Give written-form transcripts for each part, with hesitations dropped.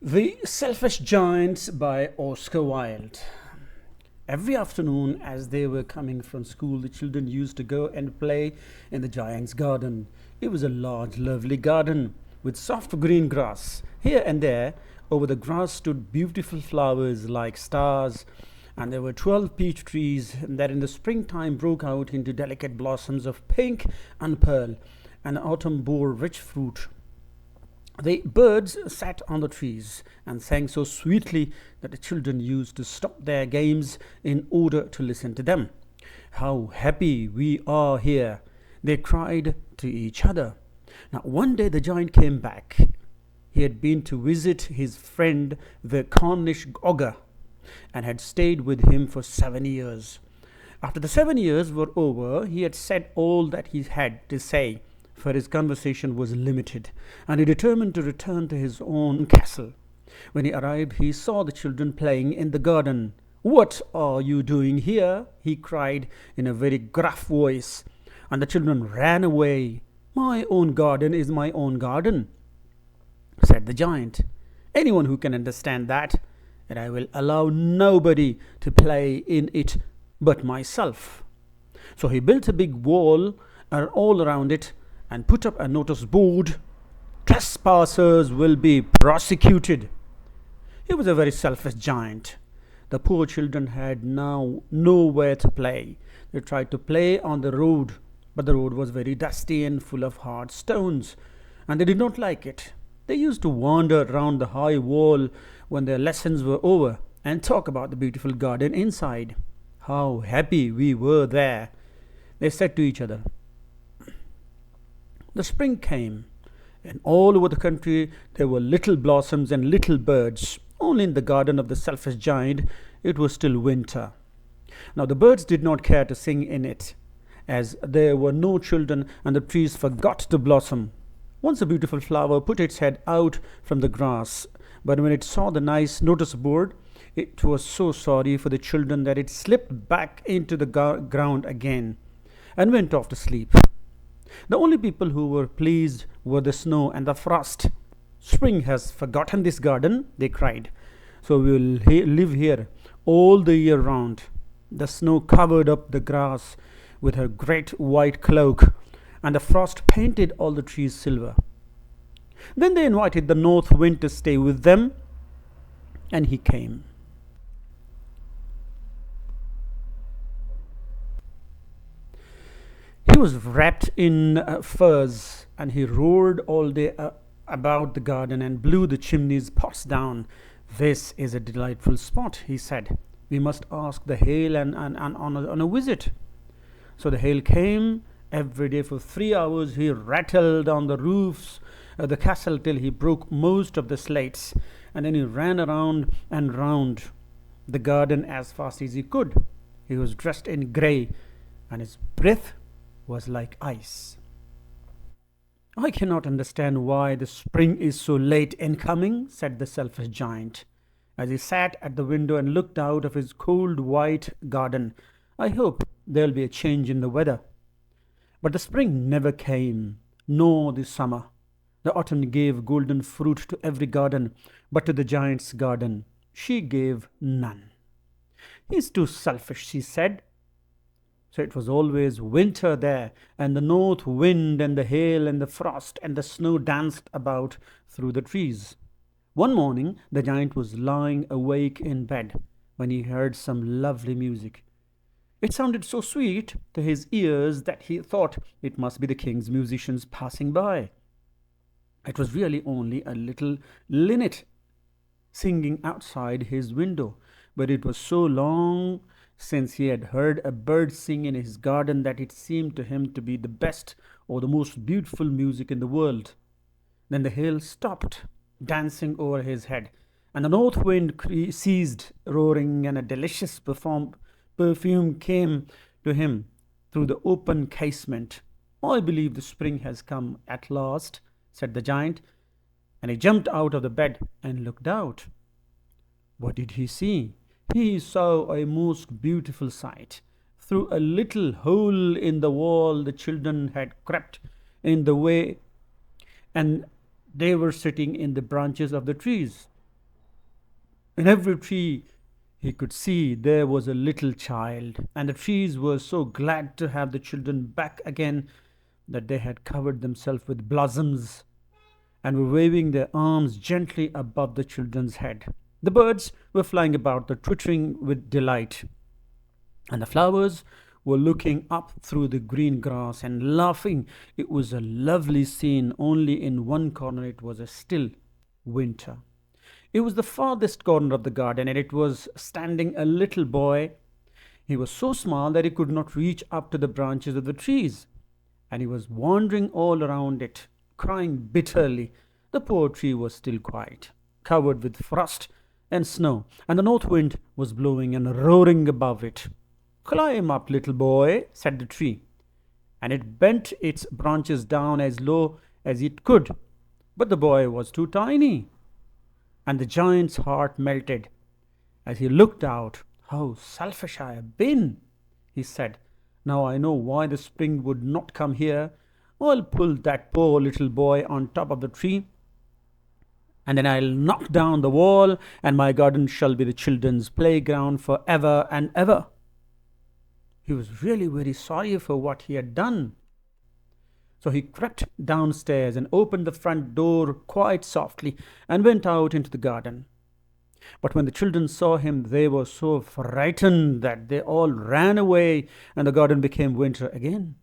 The Selfish Giant by Oscar Wilde. Every afternoon, as they were coming from school, the children used to go and play in the giant's garden. It was a large, lovely garden with soft green grass. Here and there, over the grass stood beautiful flowers like stars, and there were 12 peach trees that in the springtime broke out into delicate blossoms of pink and pearl, and autumn bore rich fruit. The birds sat on the trees and sang so sweetly that the children used to stop their games in order to listen to them. How happy we are here, they cried to each other. Now, one day the giant came back. He had been to visit his friend the Cornish ogre and had stayed with him for 7 years. After the 7 years were over, he had said all that he had to say, for his conversation was limited, and he determined to return to his own castle. When he arrived, he saw the children playing in the garden. "What are you doing here?" he cried in a very gruff voice, and the children ran away. "My own garden is my own garden," said the giant. "Anyone who can understand that, and I will allow nobody to play in it but myself." So he built a big wall all around it and put up a notice board: "Trespassers will be prosecuted." He was a very selfish giant. The poor children had now nowhere to play. They tried to play on the road, but the road was very dusty and full of hard stones, and they did not like it. They used to wander round the high wall when their lessons were over and talk about the beautiful garden inside. How happy we were there, they said to each other. The spring came, and all over the country there were little blossoms and little birds. Only in the garden of the selfish giant it was still winter. Now the birds did not care to sing in it, as there were no children and the trees forgot to blossom. Once a beautiful flower put its head out from the grass, but when it saw the nice notice board, it was so sorry for the children that it slipped back into the ground again and went off to sleep. The only people who were pleased were the snow and the frost. "Spring has forgotten this garden," they cried, "so we will live here all the year round." The snow covered up the grass with her great white cloak, and the frost painted all the trees silver. Then they invited the north wind to stay with them, and he came. He was wrapped in furs, and he roared all day about the garden and blew the chimney's pots down. "This is a delightful spot," he said. "We must ask the hail on a visit." So the hail came every day for 3 hours. He rattled on the roofs of the castle till he broke most of the slates, and then he ran around and round the garden as fast as he could. He was dressed in grey, and his breath was like ice. "I cannot understand why the spring is so late in coming," said the selfish giant, as he sat at the window and looked out of his cold white garden. "I hope there'll be a change in the weather." But the spring never came, nor the summer. The autumn gave golden fruit to every garden, but to the giant's garden she gave none. "He's too selfish," she said. So it was always winter there, and the north wind and the hail and the frost and the snow danced about through the trees. One morning the giant was lying awake in bed when he heard some lovely music. It sounded so sweet to his ears that he thought it must be the king's musicians passing by. It was really only a little linnet singing outside his window, but it was so long since he had heard a bird sing in his garden that it seemed to him to be the best or the most beautiful music in the world. Then the hail stopped dancing over his head, and the north wind ceased roaring, and a delicious perfume came to him through the open casement. "I believe the spring has come at last," said the giant, and he jumped out of the bed and looked out. What did he see? He saw a most beautiful sight. Through a little hole in the wall the children had crept in the way, and they were sitting in the branches of the trees. In every tree he could see there was a little child, and the trees were so glad to have the children back again that they had covered themselves with blossoms and were waving their arms gently above the children's head. The birds were flying about, the twittering with delight, and the flowers were looking up through the green grass and laughing. It was a lovely scene, only in one corner it was a still winter. It was the farthest corner of the garden, and it was standing a little boy. He was so small that he could not reach up to the branches of the trees, and he was wandering all around it, crying bitterly. The poor tree was still quiet, covered with frost and snow, and the north wind was blowing and roaring above it. Climb up, little boy, said the tree, and it bent its branches down as low as it could. But the boy was too tiny, and the giant's heart melted as he looked out. How selfish I have been, he said. Now I know why the spring would not come here. I'll pull that poor little boy on top of the tree, and then I'll knock down the wall, and my garden shall be the children's playground for ever and ever. He was really very sorry for what he had done. So he crept downstairs and opened the front door quite softly and went out into the garden. But when the children saw him, they were so frightened that they all ran away, and the garden became winter again.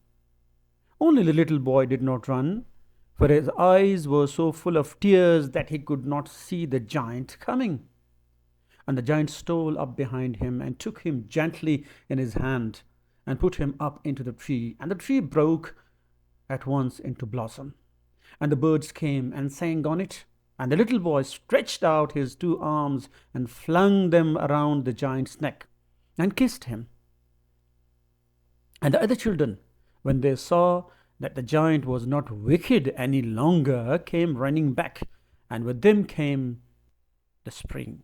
Only the little boy did not run, for his eyes were so full of tears that he could not see the giant coming. And the giant stole up behind him and took him gently in his hand and put him up into the tree, and the tree broke at once into blossom, and the birds came and sang on it, and the little boy stretched out his two arms and flung them around the giant's neck and kissed him. And the other children, when they saw that the giant was not wicked any longer, came running back, and with them came the spring.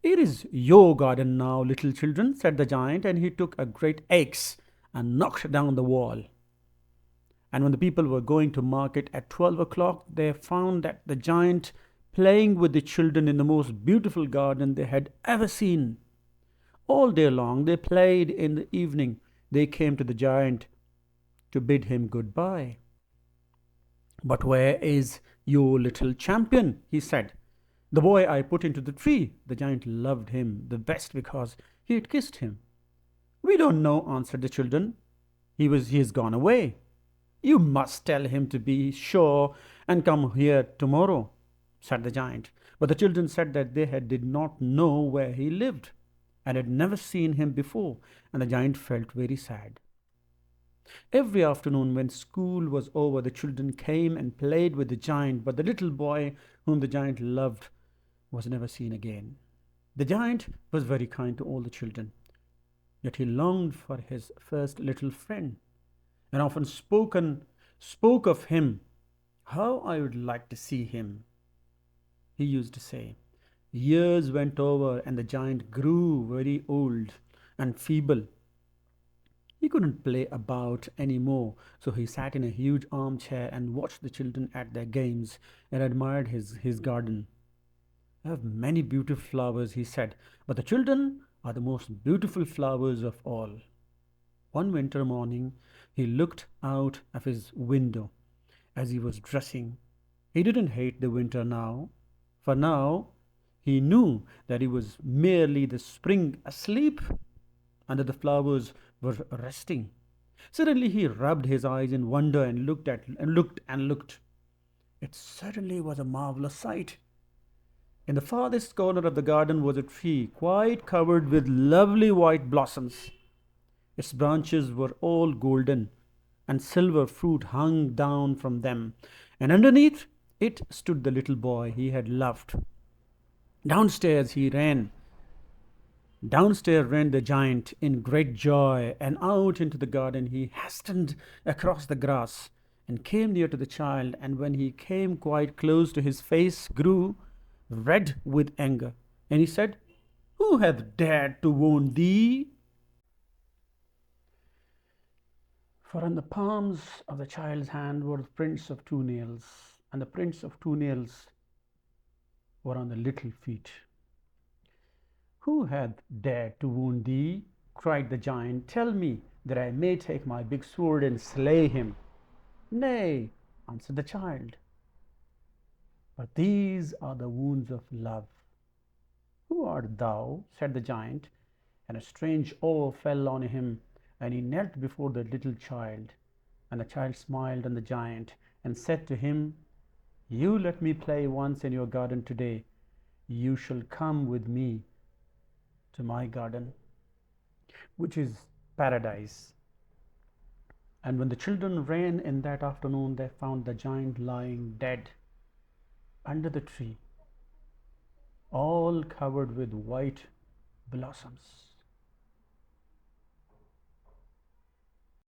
It is your garden now, little children, said the giant, and he took a great axe and knocked down the wall. And when the people were going to market at 12 o'clock, they found that the giant playing with the children in the most beautiful garden they had ever seen. All day long they played. In the evening they came to the giant to bid him goodbye. But where is your little champion? He said. The boy I put into the tree. The giant loved him the best because he had kissed him. We don't know, answered the children. He has gone away. You must tell him to be sure and come here tomorrow, said the giant. But the children said that they did not know where he lived and had never seen him before, and the giant felt very sad. Every afternoon when school was over, the children came and played with the giant, but the little boy whom the giant loved was never seen again. The giant was very kind to all the children, yet he longed for his first little friend, and often spoke of him. How I would like to see him, he used to say. Years went over, and the giant grew very old and feeble. He couldn't play about any more, so he sat in a huge armchair and watched the children at their games and admired his garden. I have many beautiful flowers, he said, but the children are the most beautiful flowers of all. One winter morning, he looked out of his window as he was dressing. He didn't hate the winter now, for now he knew that he was merely the spring asleep and that the flowers were resting. Suddenly he rubbed his eyes in wonder and looked. It certainly was a marvelous sight. In the farthest corner of the garden was a tree quite covered with lovely white blossoms. Its branches were all golden, and silver fruit hung down from them, and underneath it stood the little boy he had loved. Downstairs ran the giant in great joy, and out into the garden he hastened across the grass and came near to the child, and when he came quite close to his face grew red with anger, and he said, Who hath dared to wound thee? For on the palms of the child's hand were the prints of 2 nails, and the prints of 2 nails were on the little feet. Who hath dared to wound thee? Cried the giant. Tell me, that I may take my big sword and slay him. Nay, answered the child, but these are the wounds of love. Who art thou? Said the giant, and a strange awe fell on him, and he knelt before the little child. And the child smiled on the giant and said to him, You let me play once in your garden today. You shall come with me to my garden, which is paradise. And when the children ran in that afternoon, they found the giant lying dead under the tree, all covered with white blossoms.